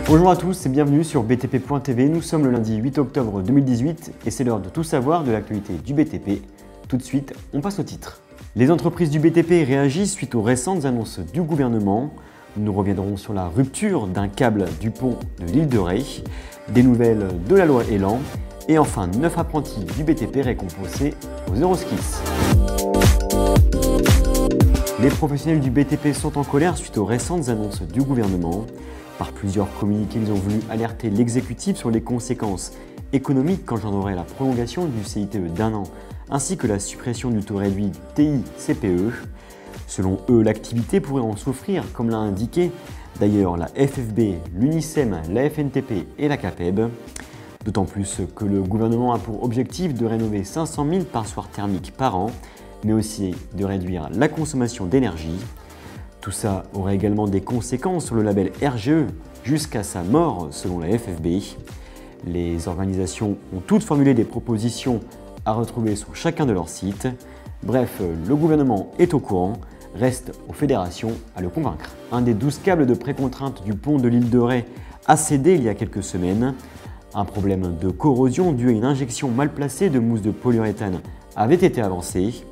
Bonjour à tous et bienvenue sur btp.tv. Nous sommes le lundi 8 octobre 2018 et c'est l'heure de tout savoir de l'actualité du BTP. Tout de suite, on passe au titre. Les entreprises du BTP réagissent suite aux récentes annonces du gouvernement. Nous reviendrons sur la rupture d'un câble du pont de l'île de Ré, des nouvelles de la loi Elan et enfin 9 apprentis du BTP récompensés aux Euroskills. Les professionnels du BTP sont en colère suite aux récentes annonces du gouvernement. Par plusieurs communiqués, ils ont voulu alerter l'exécutif sur les conséquences économiques qu'engendrerait la prolongation du CITE d'un an, ainsi que la suppression du taux réduit du TICPE. Selon eux, l'activité pourrait en souffrir, comme l'a indiqué d'ailleurs la FFB, l'UNICEM, la FNTP et la CAPEB. D'autant plus que le gouvernement a pour objectif de rénover 500 000 passoires thermiques par an, mais aussi de réduire la consommation d'énergie. Tout ça aurait également des conséquences sur le label RGE jusqu'à sa mort selon la FFB. Les organisations ont toutes formulé des propositions à retrouver sur chacun de leurs sites. Bref, le gouvernement est au courant, reste aux fédérations à le convaincre. Un des 12 câbles de précontrainte du pont de l'île de Ré a cédé il y a quelques semaines. Un problème de corrosion dû à une injection mal placée de mousse de polyuréthane avait été avancé.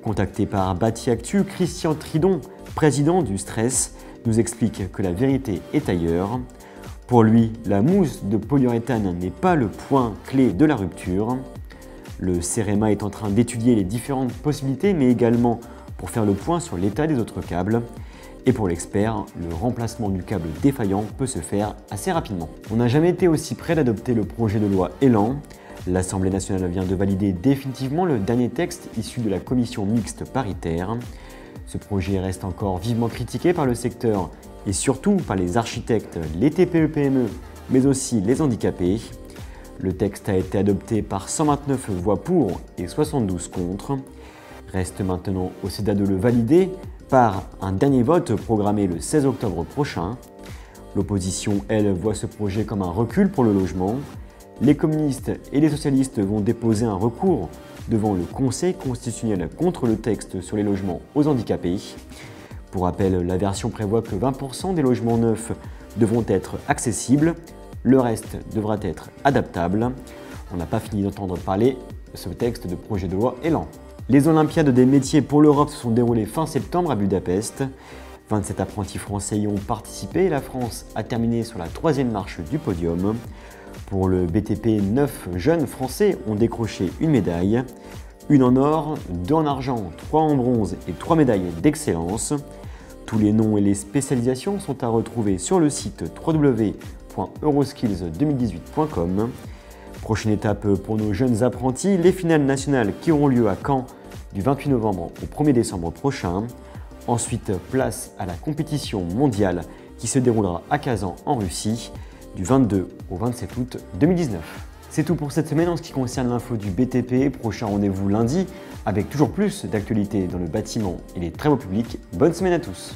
Contacté par Bâti Actu, Christian Tridon, président du Stress, nous explique que la vérité est ailleurs. Pour lui, la mousse de polyuréthane n'est pas le point clé de la rupture. Le CEREMA est en train d'étudier les différentes possibilités, mais également pour faire le point sur l'état des autres câbles. Et pour l'expert, le remplacement du câble défaillant peut se faire assez rapidement. On n'a jamais été aussi près d'adopter le projet de loi Elan. L'Assemblée nationale vient de valider définitivement le dernier texte issu de la commission mixte paritaire. Ce projet reste encore vivement critiqué par le secteur et surtout par les architectes, les TPE-PME, mais aussi les handicapés. Le texte a été adopté par 129 voix pour et 72 contre. Reste maintenant au Sénat de le valider par un dernier vote programmé le 16 octobre prochain. L'opposition, elle, voit ce projet comme un recul pour le logement. Les communistes et les socialistes vont déposer un recours devant le Conseil constitutionnel contre le texte sur les logements aux handicapés. Pour rappel, la version prévoit que 20% des logements neufs devront être accessibles, le reste devra être adaptable. On n'a pas fini d'entendre parler de ce texte de projet de loi Elan. Les Olympiades des métiers pour l'Europe se sont déroulées fin septembre à Budapest. 27 apprentis français y ont participé et la France a terminé sur la 3e marche du podium. Pour le BTP, 9 jeunes Français ont décroché une médaille, une en or, 2 en argent, 3 en bronze et 3 médailles d'excellence. Tous les noms et les spécialisations sont à retrouver sur le site www.euroskills2018.com. Prochaine étape pour nos jeunes apprentis, les finales nationales qui auront lieu à Caen du 28 novembre au 1er décembre prochain. Ensuite, place à la compétition mondiale qui se déroulera à Kazan en Russie du 22 au 27 août 2019. C'est tout pour cette semaine en ce qui concerne l'info du BTP. Prochain rendez-vous lundi avec toujours plus d'actualités dans le bâtiment et les travaux publics. Bonne semaine à tous.